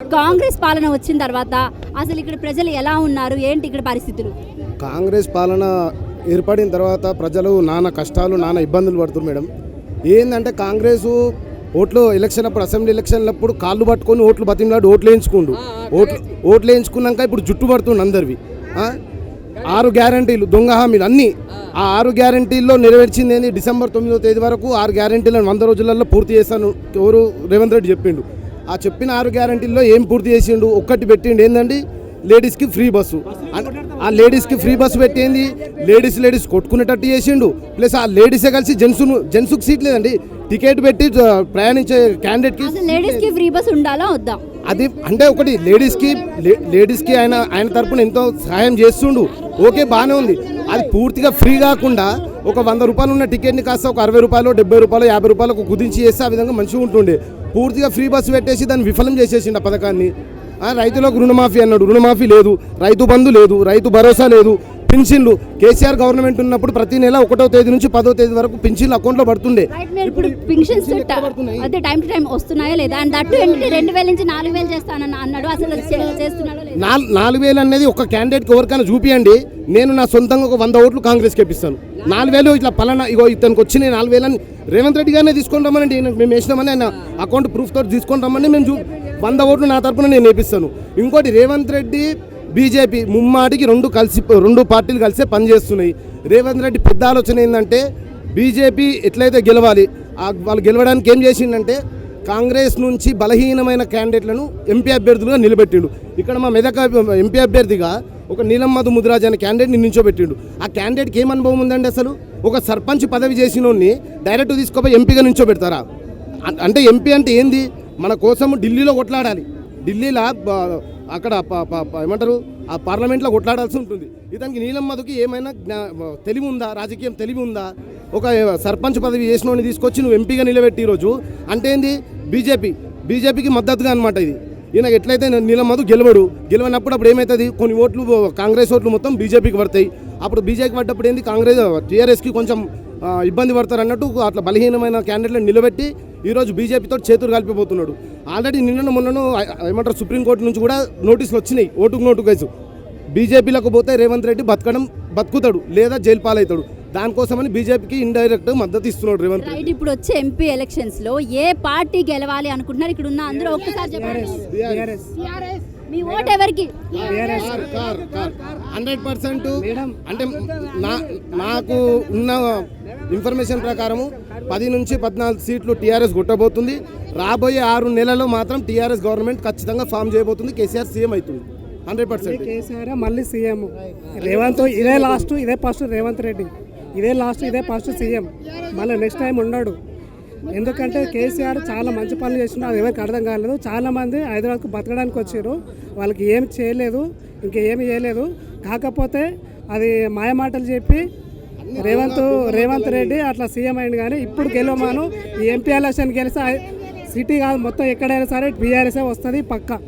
కాంగ్రెస్ పాలన వచ్చిన తర్వాత అసలు ఇక్కడ ప్రజలు ఎలా ఉన్నారు, ఏంటి ఇక్కడ పరిస్థితులు? కాంగ్రెస్ పాలన ఏర్పడిన తర్వాత ప్రజలు నానా కష్టాలు నానా ఇబ్బందులు పడుతున్నారు మేడం. ఏంటంటే కాంగ్రెస్ ఓట్లు ఎలక్షన్ అప్పుడు అసెంబ్లీ ఎలక్షన్లప్పుడు కాళ్ళు పట్టుకొని ఓట్లు బతిమలాడు ఓట్లు వేయించుకుండు. ఓట్లు వేయించుకున్నాక ఇప్పుడు జుట్టు పడుతుండు అందరివి. 6 గ్యారంటీలు దొంగ హామీలు అన్నీ. ఆ 6 గ్యారంటీల్లో నెరవేర్చింది ఏంది? డిసెంబర్ 9వ తేదీ వరకు 6 గ్యారంటీలను 100 రోజులలో పూర్తి చేస్తాను ఎవరు రేవంత్ రెడ్డి చెప్పిండు. ఆ చెప్పిన 6 గ్యారంటీల్లో ఏం పూర్తి చేసిండు? ఒక్కటి పెట్టిండు, ఏందండి? లేడీస్కి ఫ్రీ బస్సు. ఆ లేడీస్కి ఫ్రీ బస్సు పెట్టింది, లేడీస్ కొట్టుకునేటట్టు చేసిండు. ప్లస్ ఆ లేడీసే కలిసి జెంట్స్కి సీట్ లేదండి, టికెట్ పెట్టి ప్రయాణించే క్యాండిడేట్కి లేడీస్కి ఫ్రీ బస్ ఉండాలా వద్దా? అది అంటే ఒకటి లేడీస్కి ఆయన తరపున ఎంతో సహాయం చేస్తుండు, ఓకే బాగానే ఉంది. అది పూర్తిగా ఫ్రీ కాకుండా ఒక 100 రూపాయలు ఉన్న టికెట్ని కాస్త ఒక 60 రూపాయలు 70 రూపాయలు 50 రూపాయలకు కుదించి చేస్తే ఆ విధంగా మంచిగా ఉంటుండే. పూర్తిగా ఫ్రీ బస్సు పెట్టేసి దాన్ని విఫలం చేసేసిండు ఆ పథకాన్ని. రైతులకు రుణమాఫీ అన్నాడు, రుణమాఫీ లేదు. రైతు బంధు లేదు, రైతు భరోసా లేదు. పింఛన్లు కేసీఆర్ గవర్నమెంట్ ఉన్నప్పుడు ప్రతి నెల 1వ తేదీ నుంచి 10వ తేదీ వరకు పింఛన్లు అకౌంట్లో పడుతుండే. ఇప్పుడు పింఛన్స్ అదే టైం టు టైం వస్తున్నాయా లేదా? అండ్ దట్టు ఏంటంటే 2000 నుంచి 4000 చేస్తానని అన్నాడు. అసలు చేస్తున్నాడో లేదా? 4000 అనేది ఒక క్యాండిడేట్కి ఎవరికైనా చూపియండి, నేను నా సొంతంగా ఒక 100 ఓట్లు కాంగ్రెస్కి ఇప్పిస్తాను. 4000 ఇట్లా పలానా ఇగో ఇతనికి వచ్చి నేను 4000 అని రేవంత్ రెడ్డి గారినే తీసుకొని రమ్మనండి, మేము వేసినామని ఆయన అకౌంట్ ప్రూఫ్ తోటి తీసుకొని రమ్మని మేము 100 ఓట్లు నా తరపున నేను వేపిస్తాను. ఇంకోటి రేవంత్ రెడ్డి బీజేపీ ముమ్మాటికి రెండు పార్టీలు కలిసే పనిచేస్తున్నాయి. రేవంత్ రెడ్డి పెద్ద ఆలోచన ఏంటంటే బీజేపీ ఎట్లయితే గెలవాలి, వాళ్ళు గెలవడానికి ఏం చేసిందంటే కాంగ్రెస్ నుంచి బలహీనమైన క్యాండిడేట్లను ఎంపీ అభ్యర్థులుగా నిలబెట్టిండు. ఇక్కడ మా మెదక్ ఎంపీ అభ్యర్థిగా ఒక నీలం మధు ముదిరాజ్ అనే క్యాండిడేట్ని నిల్చోబెట్టిండు. ఆ క్యాండిడేట్కి ఏం అనుభవం ఉందండి? అసలు ఒక సర్పంచ్ పదవి చేసినోడిని డైరెక్ట్ తీసుకుపోయి ఎంపీగా నిల్చోబెడతారా? అంటే ఎంపీ అంటే ఏంది? మన కోసం ఢిల్లీలో కొట్లాడాలి, ఢిల్లీలో అక్కడ ఏమంటారు ఆ పార్లమెంట్లో కొట్లాడాల్సి ఉంటుంది. ఇతనికి నీలం మధుకి ఏమైనా తెలివి ఉందా? రాజకీయం తెలివి ఉందా? ఒక సర్పంచ్ పదవి చేసినోడిని తీసుకొచ్చి నువ్వు ఎంపీగా నిలబెట్టి ఈరోజు అంటే ఏంది? బీజేపీకి మద్దతుగా అనమాట ఇది. ఈయన ఎట్లయితే నీలం మధు గెలవనప్పుడు అప్పుడు ఏమవుతుంది? కొన్ని ఓట్లు కాంగ్రెస్ ఓట్లు మొత్తం బీజేపీకి పడతాయి. అప్పుడు బీజేపీకి పడ్డప్పుడు ఏంది? టీఆర్ఎస్కి కొంచెం ఇబ్బంది పడతారు అన్నట్టు అట్లా బలహీనమైన క్యాండిడేట్లను నిలబెట్టి ఈరోజు బీజేపీతో చేతులు కలిపిపోతున్నాడు. ఆల్రెడీ మొన్నను ఏమంటారు సుప్రీంకోర్టు నుంచి కూడా నోటీసులు వచ్చినాయి, ఓటుకు నోటు కేసు. బీజేపీలకు పోతే రేవంత్ రెడ్డి బతుకుతాడు లేదా జైలు పాలవుతాడు. దానికోసమని బీజేపీకి ఇండైరెక్ట్ మద్దతు ఇస్తున్నాడు రేవంత్ రెడ్డి. ఇప్పుడు వచ్చే ఎంపీ ఎలక్షన్స్ లో ఏ పార్టీ గెలవాలి అనుకుంటున్నారు? ఇక్కడ ఉన్న అందరూ ఒక్కసారి చెప్పండి. మీ ఓట్ ఎవరికి? 100%. అంటే నాకు ఉన్న ఇన్ఫర్మేషన్ ప్రకారము 10 నుంచి 14 సీట్లు టీఆర్ఎస్ కొట్టబోతుంది. రాబోయే 6 నెలల్లో మాత్రం టీఆర్ఎస్ గవర్నమెంట్ ఖచ్చితంగా ఫామ్ చేయబోతుంది. కేసీఆర్ సీఎం అవుతుంది 100%. కేసీఆర్ మళ్ళీ సీఎం. రేవంత్ ఇదే లాస్ట్, ఇదే ఫస్ట్. రేవంత్ రెడ్డి ఇదే లాస్ట్, ఇదే ఫస్ట్ సీఎం. మళ్ళీ నెక్స్ట్ టైం ఉండడు. ఎందుకంటే కేసీఆర్ చాలా మంచి పనులు చేస్తున్నారు, అది ఎవరికి అర్థం కాలేదు. చాలామంది హైదరాబాద్కు బతకడానికి వచ్చారు, వాళ్ళకి ఏం చేయలేదు, ఇంకేమి చేయలేదు. కాకపోతే అది మాయమాటలు చెప్పి రేవంత్ రెడ్డి అట్లా సీఎం అయింది. కానీ ఇప్పుడు గెలవమాను, ఈ ఎంపీ ఎలక్షన్ గెలిస్తే సిటీ కాదు మొత్తం ఎక్కడైనా సరే బీఆర్ఎస్ఏ వస్తుంది పక్కా.